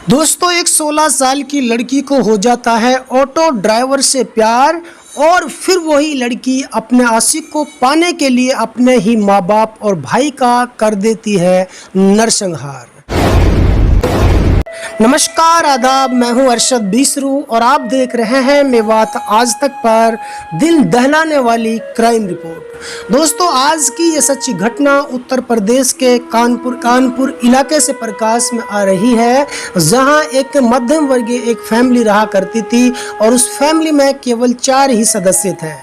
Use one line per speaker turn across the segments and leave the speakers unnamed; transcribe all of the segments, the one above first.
दोस्तों एक 16 साल की लड़की को हो जाता है ऑटो ड्राइवर से प्यार और फिर वही लड़की अपने आशिक को पाने के लिए अपने ही माँ बाप और भाई का कर देती है नरसंहार। नमस्कार आदाब, मैं हूं अरशद बीसरू और आप देख रहे हैं मेवात आज तक पर दिल दहलाने वाली क्राइम रिपोर्ट। दोस्तों आज की ये सच्ची घटना उत्तर प्रदेश के कानपुर इलाके से प्रकाश में आ रही है, जहां एक मध्यम वर्गीय एक फैमिली रहा करती थी और उस फैमिली में केवल 4 ही सदस्य थे।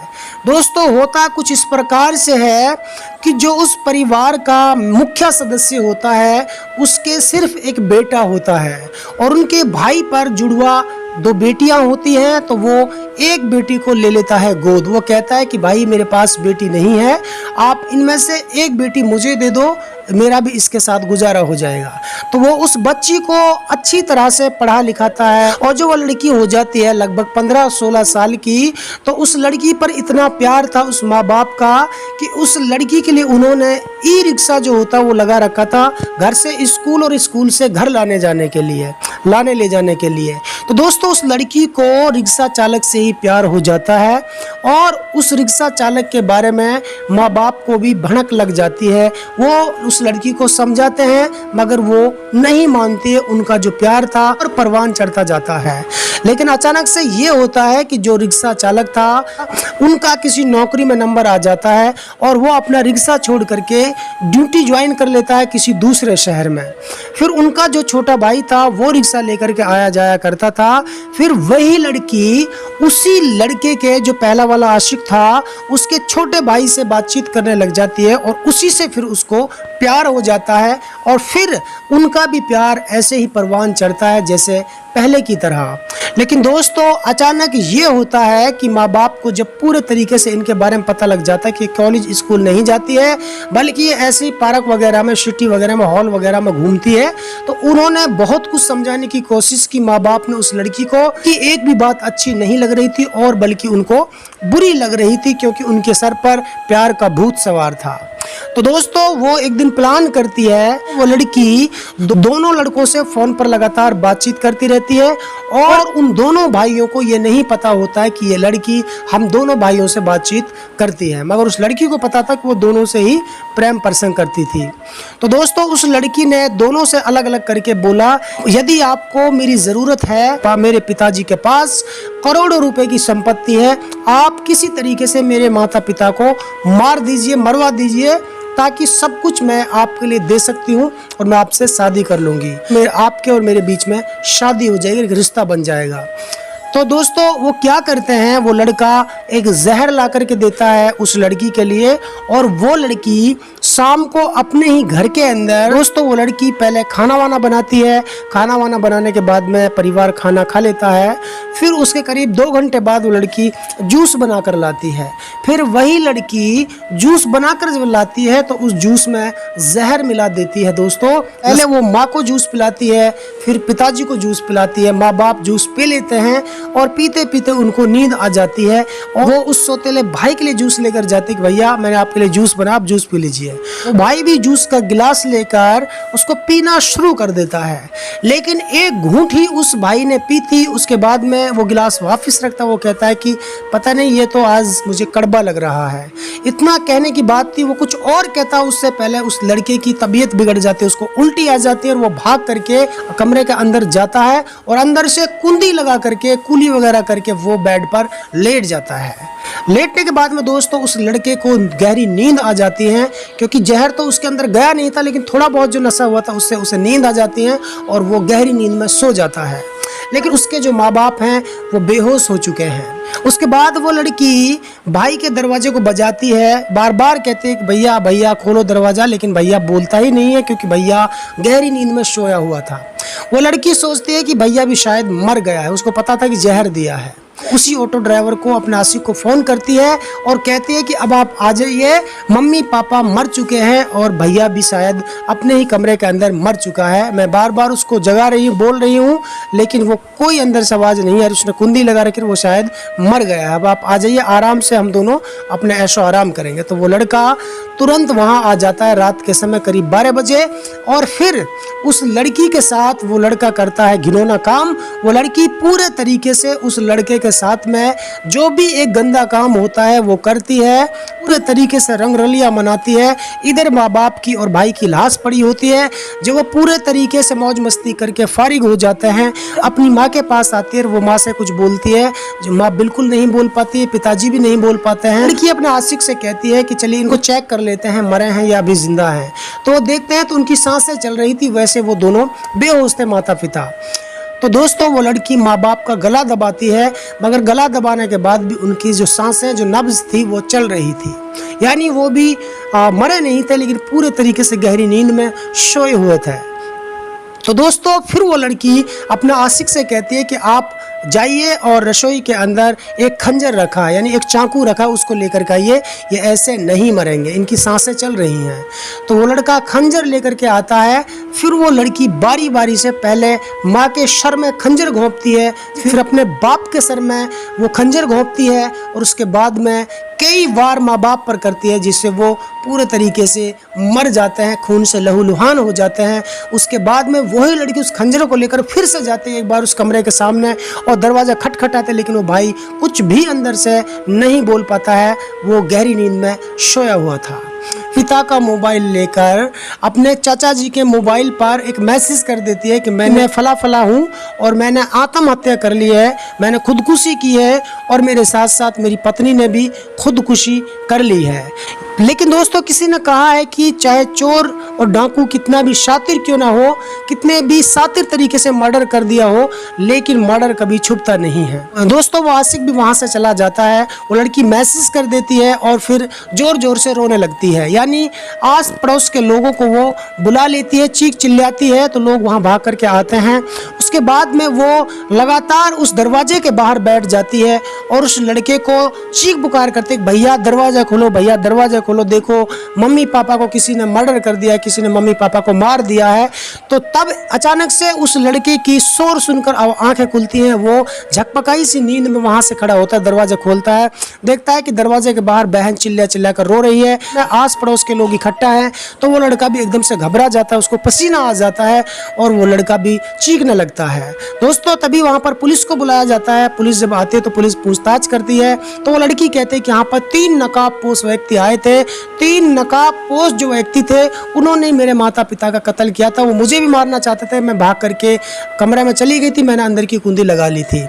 दोस्तों होता कुछ इस प्रकार से है कि जो उस परिवार का मुख्य सदस्य होता है उसके सिर्फ एक बेटा होता है और उनके भाई पर जुड़वा 2 बेटियां होती हैं, तो वो एक बेटी को ले लेता है गोद। वो कहता है कि भाई मेरे पास बेटी नहीं है, आप इनमें से एक बेटी मुझे दे दो, मेरा भी इसके साथ गुजारा हो जाएगा। तो वो उस बच्ची को अच्छी तरह से पढ़ा लिखाता है और जो वो लड़की हो जाती है लगभग 15-16 साल की, तो उस लड़की पर इतना प्यार था उस माँ बाप का कि उस लड़की के लिए उन्होंने ई रिक्शा जो होता वो लगा रखा था, घर से स्कूल और स्कूल से घर लाने ले जाने के लिए। तो दोस्तों उस लड़की को रिक्शा चालक से ही प्यार हो जाता है और उस रिक्शा चालक के बारे में माँ बाप को भी भनक लग जाती है। वो उस लड़की को समझाते हैं मगर वो नहीं मानती है, उनका जो प्यार था और परवान चढ़ता जाता है। लेकिन अचानक से ये होता है कि जो रिक्शा चालक था उनका किसी नौकरी में नंबर आ जाता है और वो अपना रिक्शा छोड़ करके ड्यूटी ज्वाइन कर लेता है किसी दूसरे शहर में। फिर उनका जो छोटा भाई था वो रिक्शा लेकर के आया जाया करता था। फिर वही लड़की उसी लड़के के जो पहला वाला आशिक था उसके छोटे भाई से बातचीत करने लग जाती है और उसी से फिर उसको प्यार हो जाता है और फिर उनका भी प्यार ऐसे ही परवान चढ़ता है जैसे पहले की तरह। लेकिन दोस्तों अचानक ये होता है कि माँ बाप को जब पूरे तरीके से इनके बारे में पता लग जाता है कि कॉलेज स्कूल नहीं जाती है बल्कि ये ऐसे ही पार्क वगैरह में, सिटी वगैरह में, हॉल वगैरह में घूमती है, तो उन्होंने बहुत कुछ समझाने की कोशिश की माँ बाप ने उस लड़की को कि एक भी बात अच्छी नहीं लग रही थी और बल्कि उनको बुरी लग रही थी क्योंकि उनके सर पर प्यार का भूत सवार था। तो दोस्तों वो एक दिन प्लान करती है, वो लड़की दोनों लड़कों से फोन पर लगातार बातचीत करती रहती है और उन दोनों भाइयों को ये नहीं पता होता है कि ये लड़की हम दोनों भाइयों से बातचीत करती है, मगर उस लड़की को पता था कि वो दोनों से ही प्रेम प्रसंग करती थी। तो दोस्तों उस लड़की ने दोनों से अलग अलग करके बोला, यदि आपको मेरी ज़रूरत है, मेरे पिताजी के पास करोड़ों रुपए की संपत्ति है, आप किसी तरीके से मेरे माता पिता को मार दीजिए, मरवा दीजिए, ताकि सब कुछ मैं आपके लिए दे सकती हूँ और मैं आपसे शादी कर लूँगी। आपके और मेरे बीच में शादी हो जाएगी, एक रिश्ता बन जाएगा। तो दोस्तों वो क्या करते हैं, वो लड़का एक जहर ला करके देता है उस लड़की के लिए और वो लड़की शाम को अपने ही घर के अंदर, दोस्तों वो लड़की पहले खाना वाना बनाती है, खाना वाना बनाने के बाद में परिवार खाना खा लेता है। फिर उसके करीब 2 घंटे बाद वो लड़की जूस बना कर लाती है। फिर वही लड़की जूस बनाकर जब लाती है तो उस जूस में जहर मिला देती है। दोस्तों पहले वो माँ को जूस पिलाती है, फिर पिताजी को जूस पिलाती है, माँ बाप जूस पी लेते हैं और पीते पीते उनको नींद आ जाती है और वो उस सौतेले भाई के लिए जूस लेकर जाती है कि भैया मैंने आपके लिए जूस बना, आप जूस पी लीजिए। तो भाई भी जूस का गिलास लेकर उसको पीना शुरू कर देता है, लेकिन एक घूंट ही उस भाई ने पी थी, उसके बाद में वो गिलास वापस रखता। वो कहता है कि पता नहीं ये तो आज मुझे कड़वा लग रहा है। इतना कहने की बात थी, वो कुछ और कहता उससे पहले उस लड़के की तबीयत बिगड़ जाती है, उसको उल्टी आ जाती है और वो भाग करके कमरे के अंदर जाता है और अंदर से कुंडी लगा करके, कुली वगैरह करके वो बेड पर लेट जाता है। लेटने के बाद में दोस्तों उस लड़के को गहरी नींद आ जाती है, क्योंकि जहर तो उसके अंदर गया नहीं था लेकिन थोड़ा बहुत जो नशा हुआ था उससे उसे नींद आ जाती है और वो गहरी नींद में सो जाता है। लेकिन उसके जो माँ बाप हैं वो बेहोश हो चुके हैं। उसके बाद वो लड़की भाई के दरवाजे को बजाती है, बार बार कहते हैं कि भैया भैया खोलो दरवाज़ा, लेकिन भैया बोलता ही नहीं है क्योंकि भैया गहरी नींद में सोया हुआ था। वो लड़की सोचती है कि भैया भी शायद मर गया है, उसको पता था कि जहर दिया है। उसी ऑटो ड्राइवर को, अपने आशिक को फ़ोन करती है और कहती है कि अब आप आ जाइए, मम्मी पापा मर चुके हैं और भैया भी शायद अपने ही कमरे के अंदर मर चुका है। मैं बार बार उसको जगा रही हूँ, बोल रही हूँ, लेकिन वो कोई अंदर से आवाज़ नहीं है। उसने कुंडी लगा रखी, वो शायद मर गया है। अब आप आ जाइए, आराम से हम दोनों अपने ऐशो आराम करेंगे। तो वो लड़का तुरंत वहाँ आ जाता है रात के समय करीब 12 बजे, और फिर उस लड़की के साथ वो लड़का करता है घिनौना काम। वो लड़की पूरे तरीके से उस लड़के के साथ में जो भी एक गंदा काम होता है वो करती है, पूरे तरीके से रंगरलियां मनाती है। इधर माँ बाप की और भाई की लाश पड़ी होती है, जो वो पूरे तरीके से मौज मस्ती करके फारिग हो जाते हैं। अपनी माँ के पास आती है, वो माँ से कुछ बोलती है, जो माँ बिल्कुल नहीं बोल पाती है, पिताजी भी नहीं बोल पाते हैं। लड़की अपने आशिक से कहती है कि चलिए इनको चेक कर लेते हैं, मरे हैं या अभी जिंदा हैं। तो वो देखते हैं तो उनकी सांसें चल रही थी, वैसे वो दोनों बेहोश थे, माता पिता। तो दोस्तों वो लड़की माँ बाप का गला दबाती है, मगर गला दबाने के बाद भी उनकी जो सांसें, जो नब्ज थी वो चल रही थी, यानी वो भी मरे नहीं थे, लेकिन पूरे तरीके से गहरी नींद में सोए हुए थे। तो दोस्तों फिर वो लड़की अपने आशिक से कहती है कि आप जाइए और रसोई के अंदर एक खंजर रखा है, यानी एक चाकू रखा है, उसको लेकर के आइए, ये ऐसे नहीं मरेंगे, इनकी सांसें चल रही हैं। तो वो लड़का खंजर लेकर के आता है। फिर वो लड़की बारी बारी से पहले माँ के सर में खंजर घोंपती है, फिर अपने बाप के सर में वो खंजर घोंपती है, और उसके बाद में कई बार माँ बाप पर करती है, जिससे वो पूरे तरीके से मर जाते हैं, खून से लहूलुहान हो जाते हैं। उसके बाद में वही लड़की उस खंजर को लेकर फिर से जाते हैं एक बार उस कमरे के सामने, और दरवाज़ा खटखटाते, लेकिन वो भाई कुछ भी अंदर से नहीं बोल पाता है, वो गहरी नींद में सोया हुआ था। पिता का मोबाइल लेकर अपने चाचा जी के मोबाइल पर एक मैसेज कर देती है कि मैंने फला फला हूँ और मैंने आत्महत्या कर ली है, मैंने खुदकुशी की है, और मेरे साथ साथ मेरी पत्नी ने भी खुदकुशी कर ली है। लेकिन दोस्तों किसी ने कहा है कि चाहे चोर और डाकू कितना भी शातिर क्यों ना हो, कितने भी शातिर तरीके से मर्डर कर दिया हो, लेकिन मर्डर कभी छुपता नहीं है। दोस्तों वो आशिक भी वहाँ से चला जाता है, वो लड़की मैसेज कर देती है और फिर जोर जोर से रोने लगती है, यानी आस पड़ोस के लोगों को वो बुला लेती है, चीख चिल्लाती है, तो लोग वहाँ भाग करके आते हैं। उसके बाद में वो लगातार उस दरवाजे के बाहर बैठ जाती है और उस लड़के को चीख पुकार करते, भैया दरवाज़ा खोलो, भैया दरवाज़ा खोलो, देखो मम्मी पापा को किसी ने मर्डर कर दिया है, किसी ने मम्मी पापा को मार दिया है। तो तब अचानक से उस लड़के की शोर सुनकर आंखें खुलती हैं, वो झकपकाई सी नींद में वहां से खड़ा होता है, दरवाजा खोलता है, देखता है कि दरवाजे के बाहर बहन चिल्ला चिल्ला कर रो रही है, आस पड़ोस के लोग इकट्ठा हैं। तो वो लड़का भी एकदम से घबरा जाता है, उसको पसीना आ जाता है और वो लड़का भी चीखने लगता है। दोस्तों तभी वहां पर पुलिस को बुलाया जाता है। पुलिस जब आती है तो पुलिस पूछताछ करती है, तो वो लड़की कहते हैं कि यहाँ पर 3 नकाबपोश व्यक्ति आए थे, 3 नकाबपोश जो व्यक्ति थे उन्होंने मेरे माता पिता का कत्ल किया था, वो मुझे भी मारना चाहते थे, मैं भाग करके कमरे में चली गई थी, मैंने अंदर की कुंडी लगा ली थी।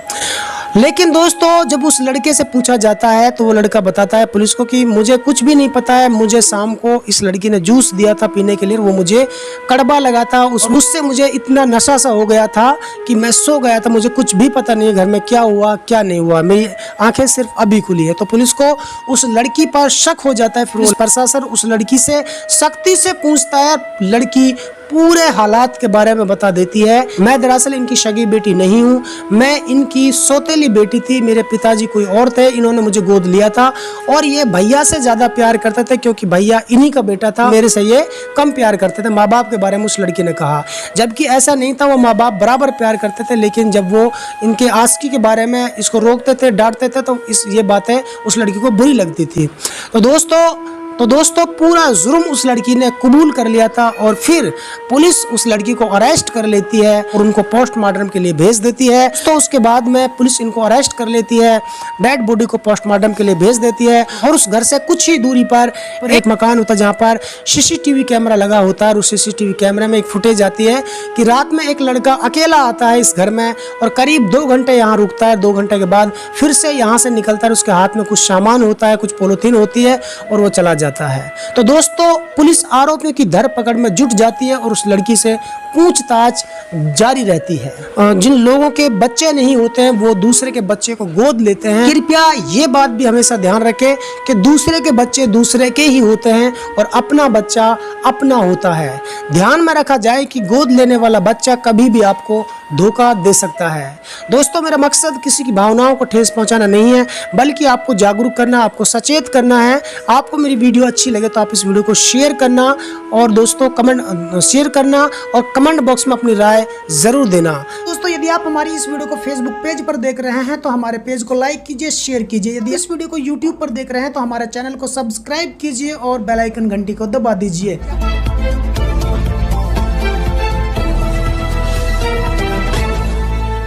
लेकिन दोस्तों जब उस लड़के से पूछा जाता है तो वो लड़का बताता है पुलिस को कि मुझे कुछ भी नहीं पता है, मुझे शाम को इस लड़की ने जूस दिया था पीने के लिए, वो मुझे कड़वा लगा था, उससे मुझे इतना नशा सा हो गया था कि मैं सो गया था, मुझे कुछ भी पता नहीं घर में क्या हुआ क्या नहीं हुआ, मेरी आंखें सिर्फ अभी खुली है। तो पुलिस को उस लड़की पर शक हो जाता है, फिर प्रशासन उस लड़की से सख्ती से पूछता है। लड़की पूरे हालात के बारे में बता देती है, मैं दरअसल इनकी सगी बेटी नहीं हूँ, मैं इनकी सौतेली बेटी थी, मेरे पिताजी कोई और थे, इन्होंने मुझे गोद लिया था और ये भैया से ज़्यादा प्यार करते थे क्योंकि भैया इन्हीं का बेटा था, मेरे से ये कम प्यार करते थे। माँ बाप के बारे में उस लड़की ने कहा, जबकि ऐसा नहीं था, वो माँ बाप बराबर प्यार करते थे, लेकिन जब वो इनके आशिकी के बारे में इसको रोकते थे, डांटते थे, तो ये बातें उस लड़की को बुरी लगती थी। तो दोस्तों पूरा जुर्म उस लड़की ने कबूल कर लिया था और फिर पुलिस उस लड़की को अरेस्ट कर लेती है और उनको पोस्टमार्टम के लिए भेज देती है। तो उसके बाद में पुलिस इनको अरेस्ट कर लेती है, डेड बॉडी को पोस्टमार्टम के लिए भेज देती है और उस घर से कुछ ही दूरी पर एक मकान होता है जहाँ पर सीसीटीवी कैमरा लगा होता है और उस सीसीटीवी कैमरे में एक फुटेज आती है कि रात में एक लड़का अकेला आता है इस घर में और करीब 2 घंटे यहाँ रुकता है, 2 घंटे के बाद फिर से यहाँ से निकलता है, उसके हाथ में कुछ सामान होता है, कुछ पॉलीथीन होती है और वो चला जाता है। जाता है। तो दोस्तों पुलिस आरोपियों की धरपकड़ में जुट जाती है और उस लड़की से पूछताछ जारी रहती है। जिन लोगों के बच्चे नहीं होते हैं वो दूसरे के बच्चे को गोद लेते हैं। कृपया ये बात भी हमेशा ध्यान रखें कि दूसरे के बच्चे दूसरे के ही होते हैं और अपना बच्चा अपना होता है। ध्यान में रखा जाए कि गोद लेने वाला बच्चा कभी भी आपको धोखा दे सकता है। दोस्तों मेरा मकसद किसी की भावनाओं को ठेस पहुंचाना नहीं है, बल्कि आपको जागरूक करना, आपको सचेत करना है। आपको मेरी वीडियो अच्छी लगे तो आप इस वीडियो को शेयर करना और दोस्तों शेयर करना और कमेंट बॉक्स में अपनी राय जरूर देना। दोस्तों यदि आप हमारी इस वीडियो को फेसबुक पेज पर देख रहे हैं तो हमारे पेज को लाइक कीजिए, शेयर कीजिए। यदि इस वीडियो को यूट्यूब पर देख रहे हैं तो हमारे चैनल को सब्सक्राइब कीजिए और बेल आइकन घंटी को दबा दीजिए।